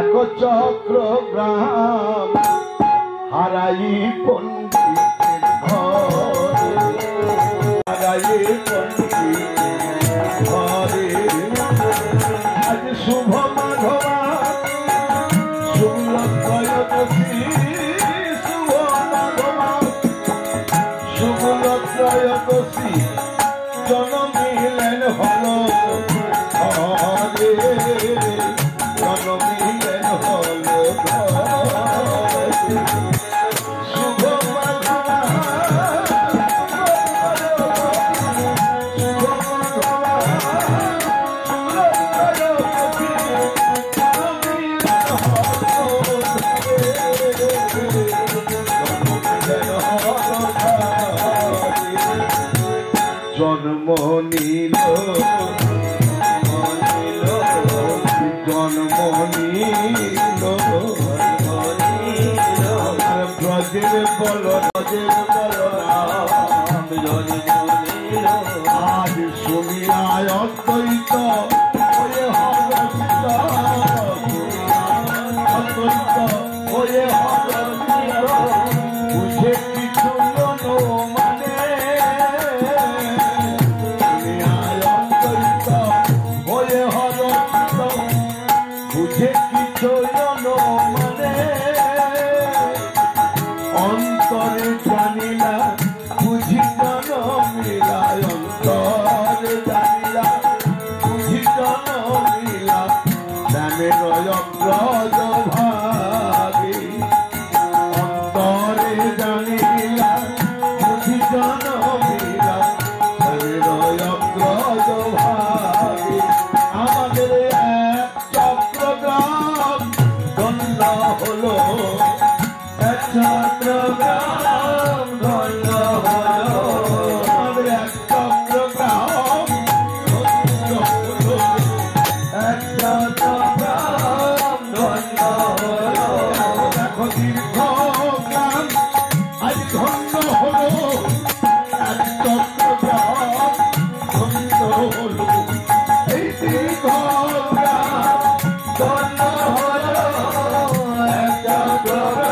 দেখো চক্রগ্রাম হারাই পণ্ডিতের ঘরে, হারাই পণ্ডিতের ঘরে। আজ শুভ মাধবা শুক্ল ত্রয়োদশী, শুভ মাধবা শুক্ল ত্রয়োদশী জনমিলেন হল ঘরে, জনমিলেন হল ঘরে। শুভ মাধবা শুভ মাধবা শুক্ল ত্রয়োদশী জনমিলেন হল জন্ম নিল জন্ম নিল ব্রজের বল ব্রজের বলরাম জন্ম নিল। আজ শুনিয়ায় অদ্বৈত হয়ে হরষিত, অদ্বৈত হয়ে হরষিত, বুঝে কিছু মানে হয়ে হরষিত, বুঝে কিছু মানে অন্তরে জানিলা বুঝি জন মিলা, অন্তরে জানিলা বুঝি জন মিলা, নামের অগ্রজ ভাগে অন্তরে জানিলা বুঝি জন মিলা, নামের অগ্রজ ভাগে। আমাদের এক চক্রগ্রাম ধন্য হলো, এক চক্রগ্রাম ধন্য হলো, আমাদের এক চক্রগ্রাম ধন্য হলো, এক চক্রগ্রাম ধন্য হলো। দেখো দীর্ঘগ্রাম আজ ধন্য হলো, এক চক্রগ্রাম ধন্য হলো, এই দীর্ঘগ্রাম ধন্য হলো, এক চক্রগ্রাম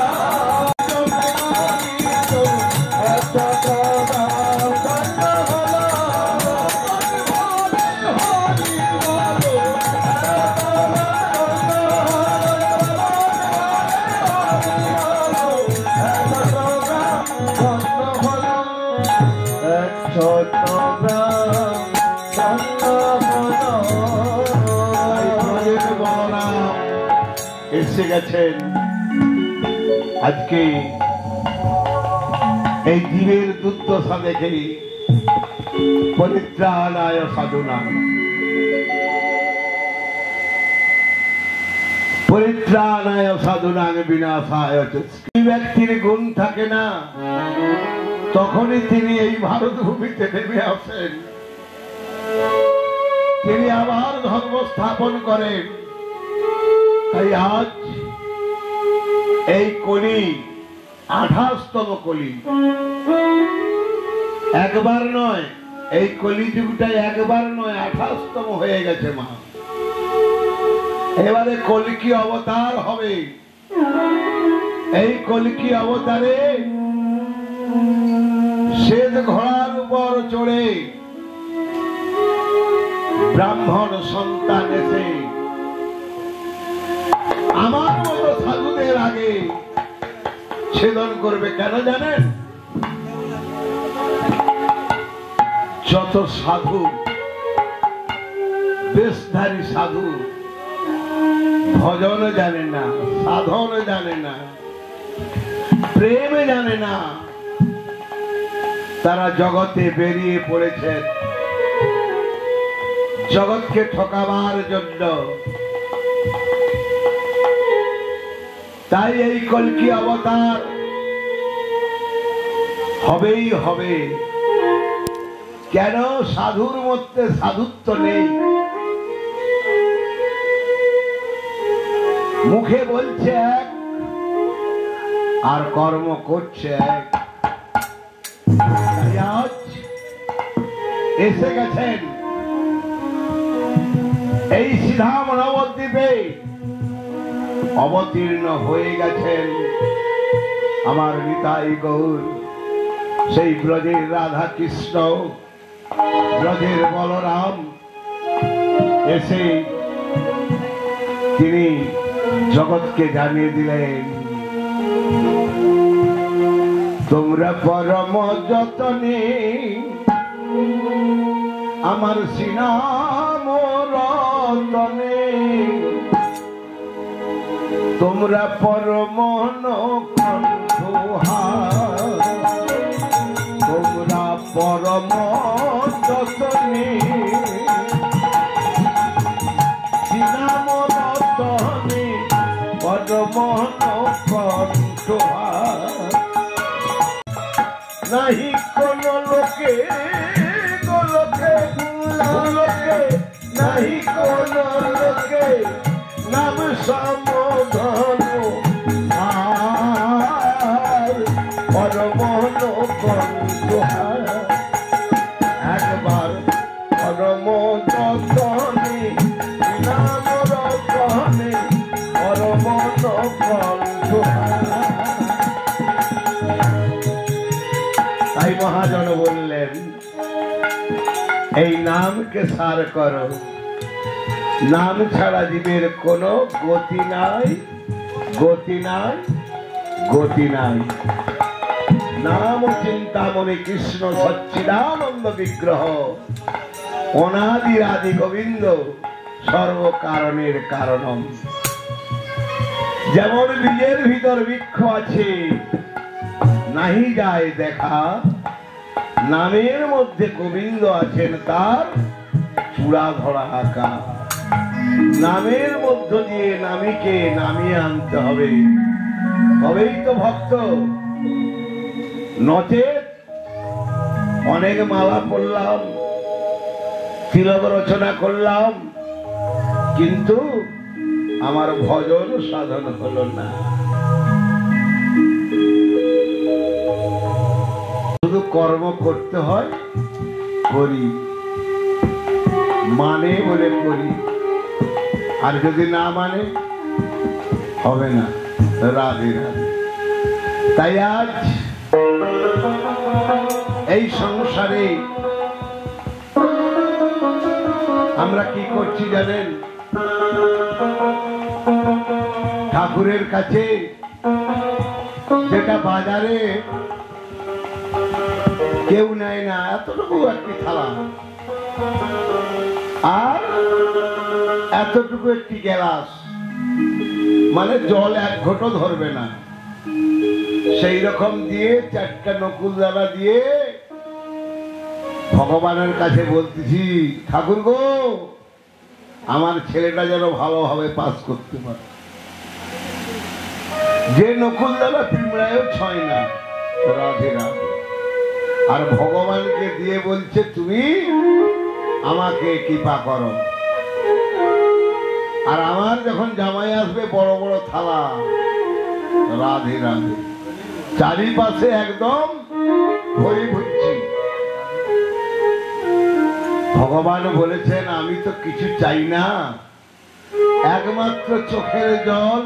এক চক্রগ্রাম ধন্য হলো। এসে গেছেন আজকে এই জীবের দুর্দশা দেখে পরিত্রাণায় সাধুনাং, পরিত্রাণায় সাধুনাং বিনাশায়। ব্যক্তির গুণ থাকে না, তখনই তিনি এই ভারত ভূমিতে নেমে আসেন, তিনি আবার ধর্ম স্থাপন করেন। তাই আজ এই কলি 28তম কলি, একবার নয়, এই কলিযুগটা একবার নয় 28তম হয়ে গেছে মা। এবারে কলিকি অবতার হবে। এই কলিকি অবতারে শ্বেত ঘোড়ার উপর চড়ে ব্রাহ্মণ সন্তান এসে আমার মতো সাধুদের আগে ছেদন করবে। কেন জানেন? যত সাধু, বেশধারী সাধু ভজন জানে না, সাধন জানে না, প্রেম জানে না, তারা জগতে বেরিয়ে পড়েছেন জগৎকে ঠকাবার জন্য। তাই এই কলকি অবতার হবেই হবে। কেন? সাধুর মধ্যে সাধুত্ব নেই, মুখে বলছে এক আর কর্ম করছে এক। আজ এসে গেছেন এই শ্রীধাম নবদ্বীপে অবতীর্ণ হয়ে গেছেন আমার নিতাই গৌর, সেই ব্রজের রাধা কৃষ্ণ, ব্রজের বলরাম এসে তিনি জগৎকে জানিয়ে দিলেন, তোমরা পরম যতনে আমার শ্রীনাম রতনে, তোমরা পরম কণ্ঠহার, তোমরা পরম যতনে শ্রীনাম রতনে পরম কণ্ঠহার। নাহি কোন লোকে গোলকে লোকে, নাহি কোন লোকে নাম সমধন আর পরম কণ্ঠহার। একবার পরম যতনে নাম রতনে পরম কণ্ঠহার। তাই মহাজন বললেন, এই নামকে সার করো, নাম ছাড়া জীবের কোনো গতি নাই, গতি নাই, গতি নাই। নাম চিন্তামণি কৃষ্ণ সচ্চিদানন্দ বিগ্রহ, অনাদির আদি গোবিন্দ, সর্বকারণের কারণম। যেমন বীজের ভিতর বৃক্ষ আছে, নাহি যায় দেখা, নামের মধ্যে গোবিন্দ আছেন তার চূড়া ধরা আঁকা। নামের মধ্য দিয়ে নামীকে নামিয়ে আনতে হবে, তবেই তো ভক্ত। নচেত অনেক মালা পড়লাম, তিলক রচনা করলাম, কিন্তু আমার ভজন সাধন হলো না। শুধু কর্ম করতে হয়, করি, মানে বলে করি, আর যদি না মানে হবে না। রাধে রাধে। তাই আজ এই সংসারে আমরা কি করছি জানেন? ঠাকুরের কাছে যেটা বাজারে কেউ নেয় না, এতটুকু একটি থালা আর এতটুকু একটি গ্লাস, মানে জল এক ঘোঁটো ধরবে না, সেই রকম দিয়ে চারটা নকুল দানা দিয়ে ভগবানের কাছে বলতেছি, ঠাকুর গো, আমার ছেলেটা যেন ভালোভাবে পাস করতে পারে। যে নকুল দানা পিঁপড়ায়ও ছয় না। রাধে রাধে। আর ভগবানকে দিয়ে বলছে, তুমি আমাকে কৃপা করো। আর আমার যখন জামাই আসবে বড় বড় থালা। রাধে রাধে। চারিপাশে একদম ভরি ভুজছি। ভগবান বলেছেন, আমি তো কিছু চাই না, একমাত্র চোখের জল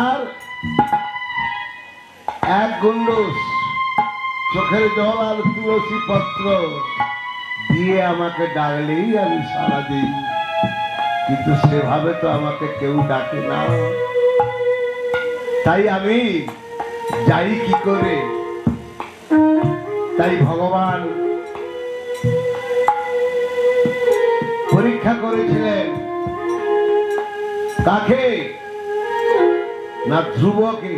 আর এক গুন্ডুস চোখের জল আর তুলসী পত্র দিয়ে আমাকে ডাকলেই আমি সাড়া দিই। কিন্তু সেভাবে তো আমাকে কেউ ডাকে না। তাই আমি যাই কি করে? তাই ভগবান পরীক্ষা করেছিলেন কাকে? না ধ্রুবকে।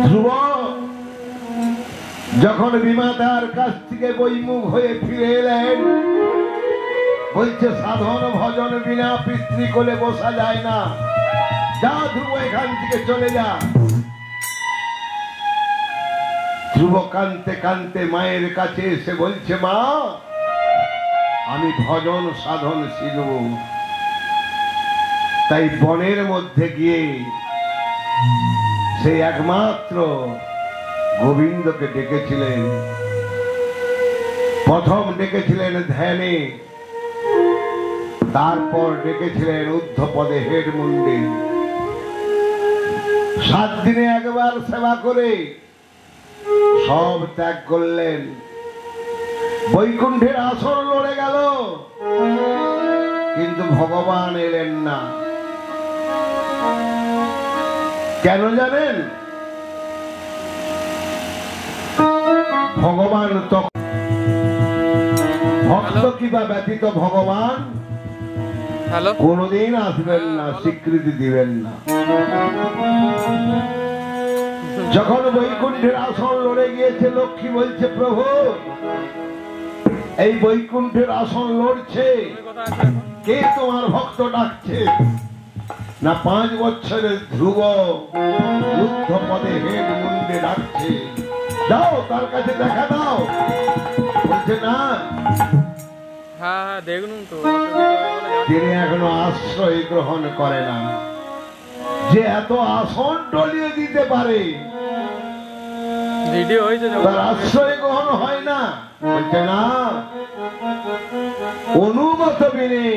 ধ্রুব যখন বিমাতার কাছ থেকে বৈমুখ হয়ে ফিরে এলেন, বলছে সাধন ভজন বিনা পিতৃকোলে বসা যায় না, যা ধ্রুব এখান থেকে চলে যা। ধ্রুব কানতে কানতে মায়ের কাছে এসে বলছে, মা, আমি ভজন সাধন শিখব। তাই বনের মধ্যে গিয়ে সেই একমাত্র গোবিন্দকে ডেকেছিলেন। প্রথম ডেকেছিলেন ধ্যানে, তারপর ডেকেছিলেন ঊর্ধ্বপদে হেড মুন্ডে। 7 দিনে একবার সেবা করে সব ত্যাগ করলেন। বৈকুণ্ঠের আসর লড়ে গেল, কিন্তু ভগবান এলেন না। কেন জানেন? ভগবান তো ভক্ত কিবা ব্যতীত ভগবান কোনদিন আসবেন না, স্বীকৃতি দিবেন না। যখন বৈকুণ্ঠের আসন লড়ে গিয়েছে, লক্ষ্মী বলছে, প্রভু এই বৈকুণ্ঠের আসন লড়ছে, কে তোমার ভক্ত ডাকছে? না 5 বছরের ধ্রুব ঊর্ধ্বপদে হেড মুন্ডে ডাকছে, যাও তার কাছে দেখা দাও। বলছে না, তিনি এখনো আশ্রয় গ্রহণ করে না। যে এত আসন টলিয়ে দিতে পারে তার আশ্রয় গ্রহণ হয় না। বলছে না, অনুগত বিনে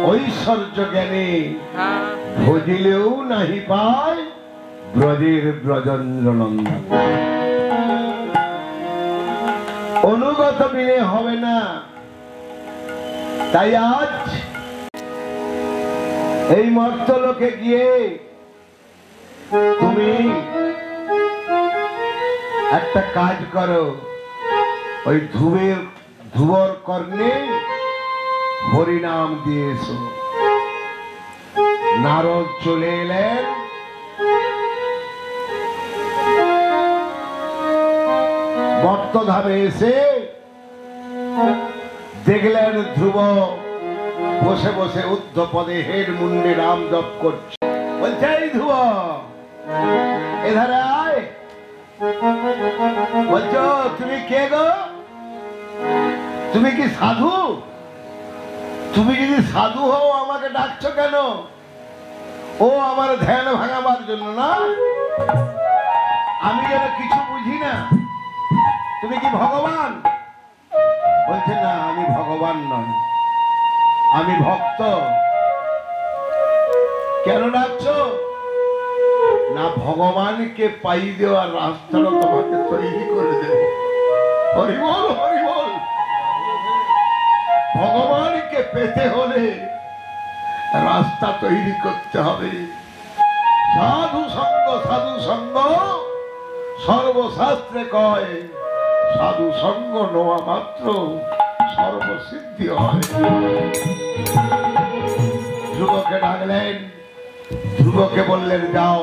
ঐশ্বর্য জ্ঞানে ভজিলেও নাহি পায় ব্রজের ব্রজেন্দ্র নন্দন। অনুগত বিনে হবে না। তাই আজ এই মর্তলোকে গিয়ে তুমি একটা কাজ করো, ওই ধ্রুবর কর্ণে হরিনাম দিয়েছো। নারদ চলে এলেন, বট্টধামে এসে দেখলেন ধ্রুব বসে বসে ঊর্ধ্বপদে হেড মুন্ডে নাম জপ করছে। বলছে, এই ধ্রুব এধারে আয়। বলছো, তুমি কে গো? তুমি কি সাধু? তুমি যদি সাধু হও আমাকে ডাকছো কেন? ও আমার ধ্যান ভাঙাবার জন্য না? আমি যেন কিছু বুঝি না। তুমি কি ভগবান? বলছে, না আমি ভগবান নয়, আমি ভক্ত। কেন ডাকছো? না ভগবানকে পাই দেওয়ার রাস্তাটা তোমাকে তৈরি করে দেব। হরি বল, হরি বল। ভগবানকে পেতে হলে রাস্তা তৈরি করতে হবে। সাধু সঙ্গ, সাধু সঙ্গ সর্বশাস্ত্রে কয়, সাধু সঙ্গ নেওয়া মাত্র সর্বসিদ্ধি হয়। ধ্রুবকে ডাকলেন, ধ্রুবকে বললেন, যাও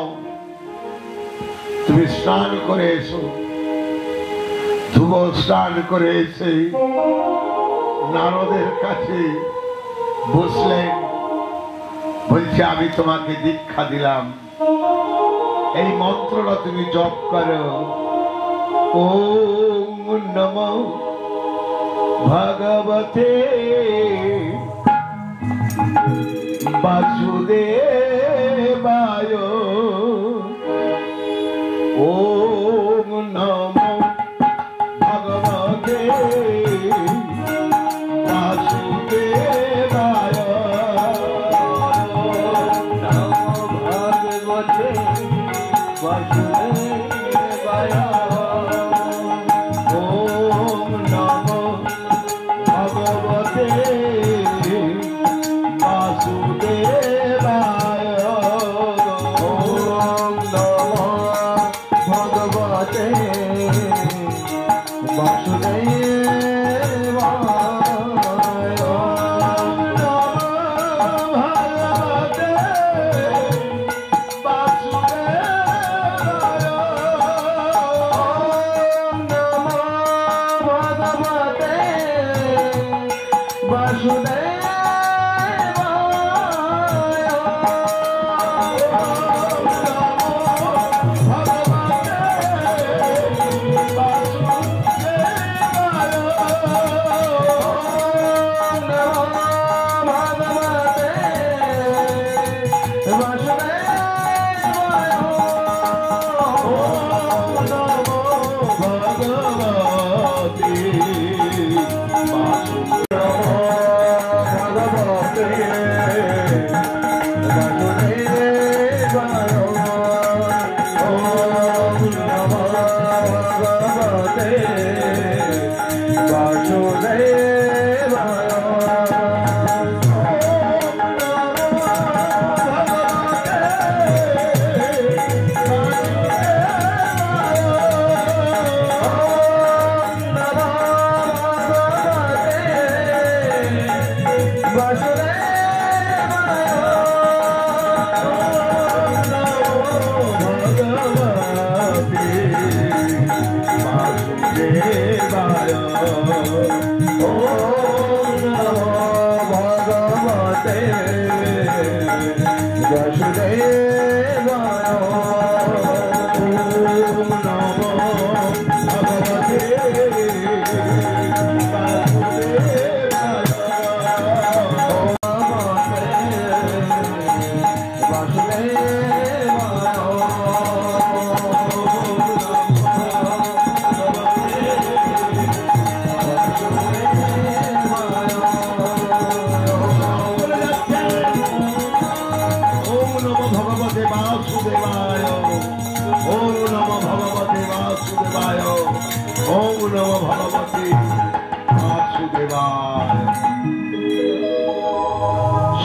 তুমি স্নান করে এসো। ধ্রুব স্নান করে এসে নারদের কাছে বসলেন। বলছে, আমি তোমাকে দীক্ষা দিলাম, এই মন্ত্রটা তুমি জপ করো। ওম নমো ভগবতে বাসুদেবায়, ওম নমো ভগবতে বাসুদেবায়, নমো ভগবতে বাসুদেবায়, ওম নমো ভগবতে বাসুদেবায়, ওম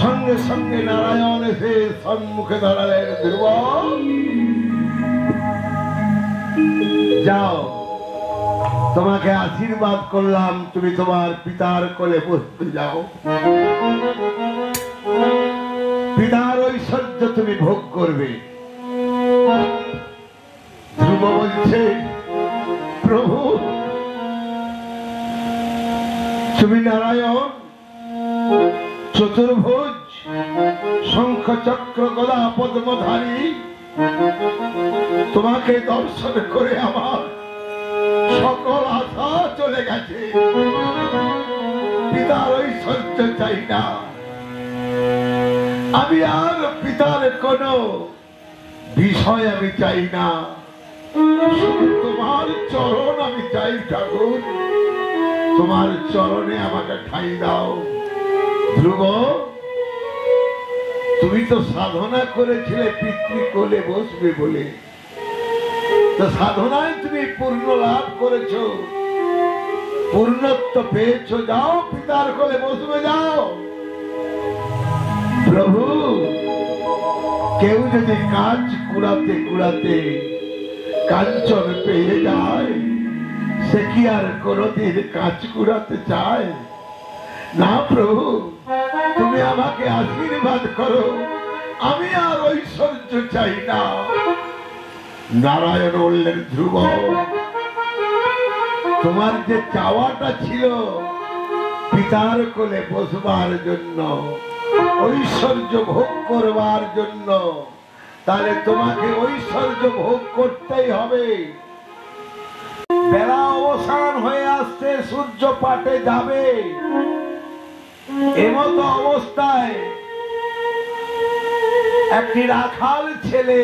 সঙ্গে সঙ্গে নারায়ণ এসে সম্মুখে দাঁড়ালেন। ধ্রুব, যাও, তোমাকে আশীর্বাদ করলাম, তুমি তোমার পিতার কোলে বসতে যাও। পিতার ঐশ্বর্য তুমি ভোগ করবে। ধ্রুব বলছে, প্রভু, তুমি নারায়ণ, চতুর্ভুজ, শঙ্খ চক্র গদা পদ্মধারী, তোমাকে দর্শন করে আমার সকল আশা চলে গেছে। পিতার ঐশ্বর্য চাই না, আমি আর পিতার কোন বিষয় আমি চাই না, তোমার চরণ আমি চাই। ঠাকুর, তোমার চরণে আমাকে ঠাঁই দাও। ধ্রুব, তুমি তো সাধনা করেছিলে পিতৃকোলে বসবে বলে, তো সাধনায় তুমি পূর্ণ লাভ করেছ, পূর্ণত্ব পেয়েছ, যাও পিতার কোলে বসবে, যাও। প্রভু, কেউ যদি কাজ কুড়াতে কুড়াতে কাঞ্চন পেয়ে যায়, সে কি আর কোনদিন কাজ কুড়াতে চায়? না প্রভু, তুমি আমাকে আশীর্বাদ করো, আমি আর ঐশ্বর্য চাই না। নারায়ণ বললেন, ধ্রুব, তোমার যে চাওয়াটা ছিল পিতার কোলে বসবার জন্য, ঐশ্বর্য ভোগ করবার জন্য, তাহলে তোমাকে ঐশ্বর্য ভোগ করতেই হবে। বেলা অবসান হয়ে আসছে, সূর্য পাটে যাবে। এমতো অবস্থায় একটি রাখাল ছেলে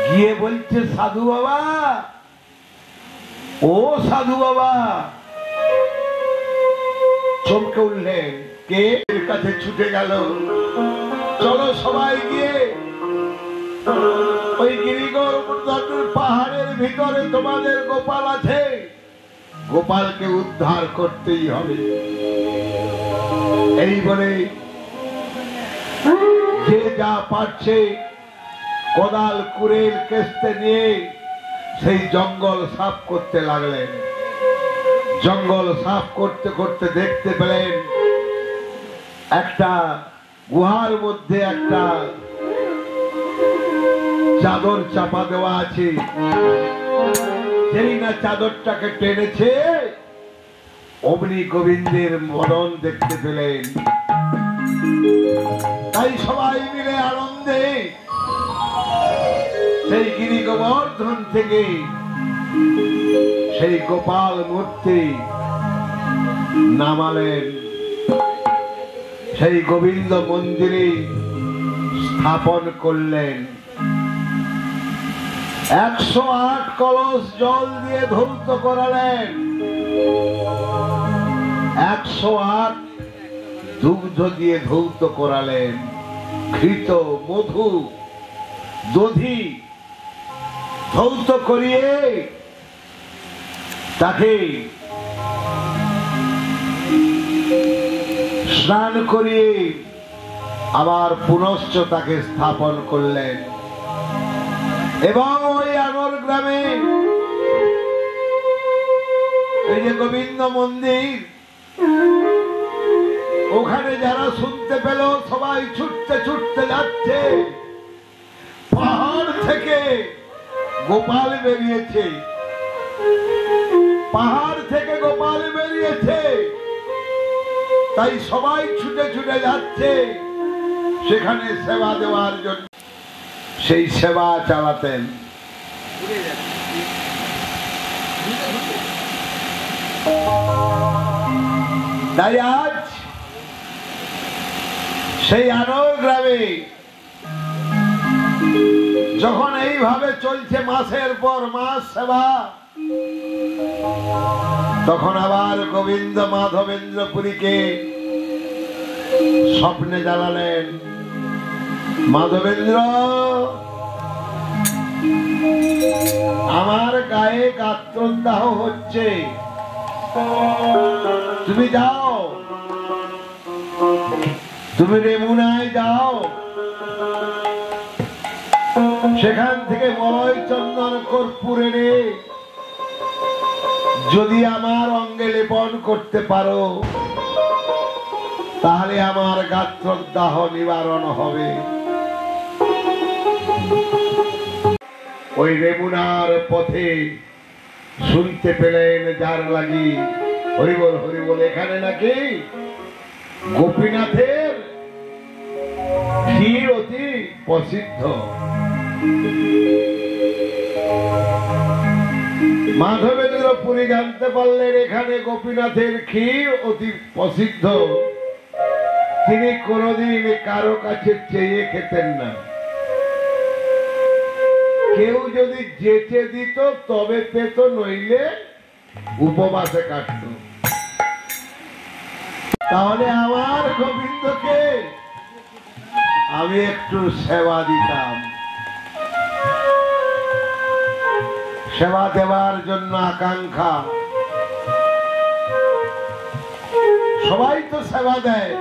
গিয়ে বলছে, সাধু বাবা, ও সাধু বাবা। চমকে উঠলেন, কে? এর কাছে ছুটে গেল, চলো সবাই গিয়ে ওই গিরিগোবর্ধন পাহাড়ের ভিতরে তোমাদের গোপাল আছে, গোপালকে উদ্ধার করতেই হবে। এই বলে যে যা পারছে কোদাল কুড়েল কেস্তে নিয়ে সেই জঙ্গল সাফ করতে লাগলেন। জঙ্গল সাফ করতে করতে দেখতে পেলেন একটা গুহার মধ্যে একটা চাদর চাপা দেওয়া আছে। যেই না চাদরটাকে টেনেছে, অমনি গোবিন্দের মরণ দেখতে পেলেন। তাই সবাই মিলে আনন্দে সেই গিরি গোবর্ধন থেকে সেই গোপাল মূর্তি নামালেন, সেই গোবিন্দ মন্দিরে স্থাপন করলেন। 108 কলস জল দিয়ে ধৌত করালেন, 108 দুগ্ধ দিয়ে ধৌত করালেন, ঘৃত, মধু, দধি ধৌত করিয়ে তাকে স্নান করিয়ে আবার পুনশ্চ তাকে স্থাপন করলেন। এবং ওই আগর গ্রামে এই যে গোবিন্দ মন্দির, ওখানে যারা শুনতে পেল সবাই ছুটতে ছুটতে যাচ্ছে। পাহাড় থেকে গোপাল বেরিয়েছে, পাহাড় থেকে গোপাল বেরিয়েছে। তাই সবাই ছুটে ছুটে যাচ্ছে সেখানে সেবা দেওয়ার জন্য। সেই সেবা চালাতেন। তাই আজ সেই আনোর গ্রামে যখন এইভাবে চলছে মাসের পর মাস সেবা, তখন আবার গোবিন্দ মাধবেন্দ্র পুরীকে স্বপ্নে জ্বালালেন। মাধবেন্দ্র, আমার গায়ে গাত্রদাহ হচ্ছে, তুমি যাও, তুমি রেমুনায় যাও, সেখান থেকে মলয় চন্দন কর্পূর এনে যদি আমার অঙ্গে লেপন করতে পারো তাহলে আমার গাত্রদাহ নিবারণ হবে। ওই রেমুনার পথে শুনতে পেলেন যার লাগি হরিবল হরিবল, এখানে নাকি গোপীনাথের ক্ষীর অতি প্রসিদ্ধ। মাধবেন্দ্র পুরী জানতে পারলেন এখানে গোপীনাথের ক্ষীর অতি প্রসিদ্ধ। তিনি কোনদিন কারো কাছে চেয়ে খেতেন না, কেউ যদি যেচে দিত তবে পেত, নইলে উপবাসে কাটত। তাহলে আমার গোবিন্দকে আমি একটু সেবা দিতাম। সেবা দেওয়ার জন্য আকাঙ্ক্ষা, সবাই তো সেবা দেয়,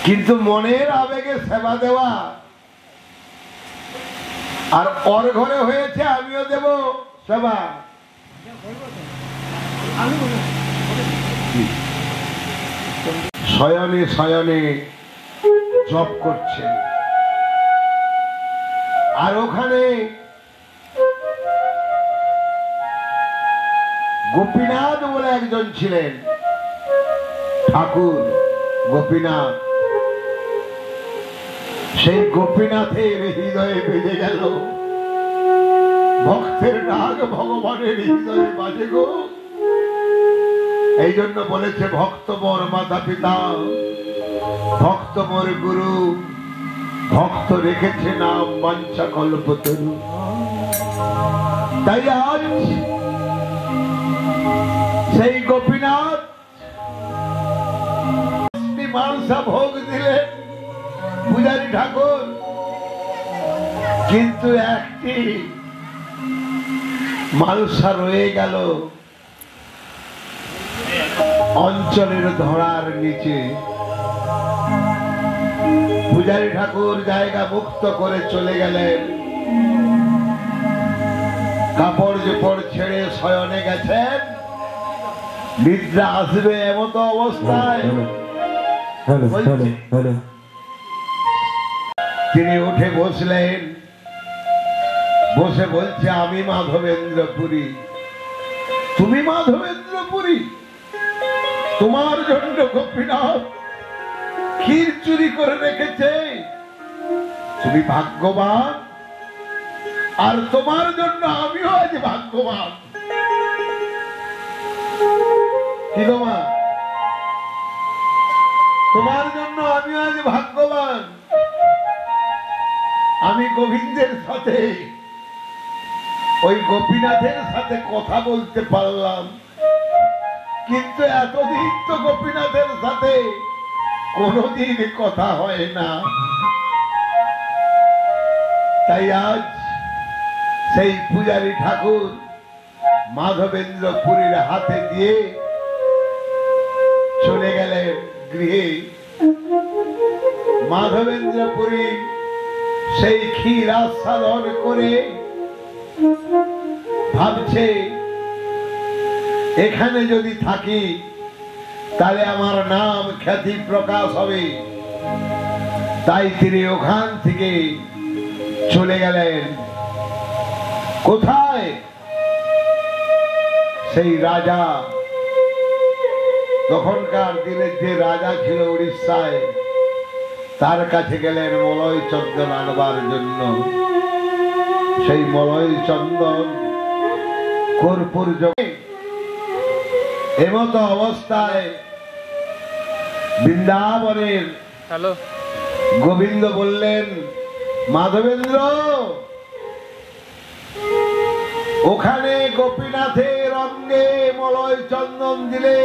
কিন্তু মনের আবেগে সেবা দেওয়া আর ওর ঘরে হয়েছে আমিও দেব সেবা। শয়নে শয়নে জপ করছে, আর ওখানে গোপীনাথ বলে একজন ছিলেন, ঠাকুর গোপীনাথ। সেই গোপীনাথের হৃদয়ে বেজে গেল ভক্তের ডাক, ভগবানের হৃদয়ে বাজে গো। এই জন্য বলেছে ভক্ত মোর মাতা পিতা, ভক্ত মোর গুরু, ভক্ত রেখেছে নাম বাঞ্ছা কল্পতরু। তাই আজ সেই গোপীনাথ মানসা ভোগ দিলেন পূজারী ঠাকুর, কিন্তু একটি মালসা রয়ে গেল অঞ্চলের ধরার নিচে। পূজারী ঠাকুর জায়গা মুক্ত করে চলে গেলেন, কাপড় চোপড় ছেড়ে শয়নে গেছেন, নিদ্রা আসবে এমত অবস্থায় তিনি উঠে বসলেন। বসে বলছে, আমি মাধবেন্দ্র পুরী। তুমি মাধবেন্দ্র পুরী? তোমার জন্য গোপীনাথ ক্ষীর চুরি করে রেখেছে, তুমি ভাগ্যবান, আর তোমার জন্য আমিও আজ ভাগ্যবান। কি গো মা, তোমার জন্য আমি আজ ভাগ্যবান। আমি গোবিন্দের সাথে, ওই গোপীনাথের সাথে কথা বলতে পারলাম, কিন্তু এতদিন তো গোপীনাথের সাথে কোনদিন কথা হয় না। তাই আজ সেই পূজারী ঠাকুর মাধবেন্দ্র পুরীর হাতে দিয়ে চলে গেলেন গৃহে। মাধবেন্দ্র পুরী সেই ক্ষীর আস্বাদন করে ভাবছে, এখানে যদি থাকি তাহলে আমার নাম খ্যাতি প্রকাশ হবে। তাই তিনি ওখান থেকে চলে গেলেন কোথায়? সেই রাজা তখনকার দিনের যে রাজা ছিল উড়িষ্যায়, তার কাছে গেলেন মলয় চন্দন আনবার জন্য। সেই মলয় চন্দন কর্পূর যোগে এমত অবস্থায় বৃন্দাবনের গোবিন্দ বললেন, মাধবেন্দ্র, ওখানে গোপীনাথের অঙ্গে মলয় চন্দন দিলে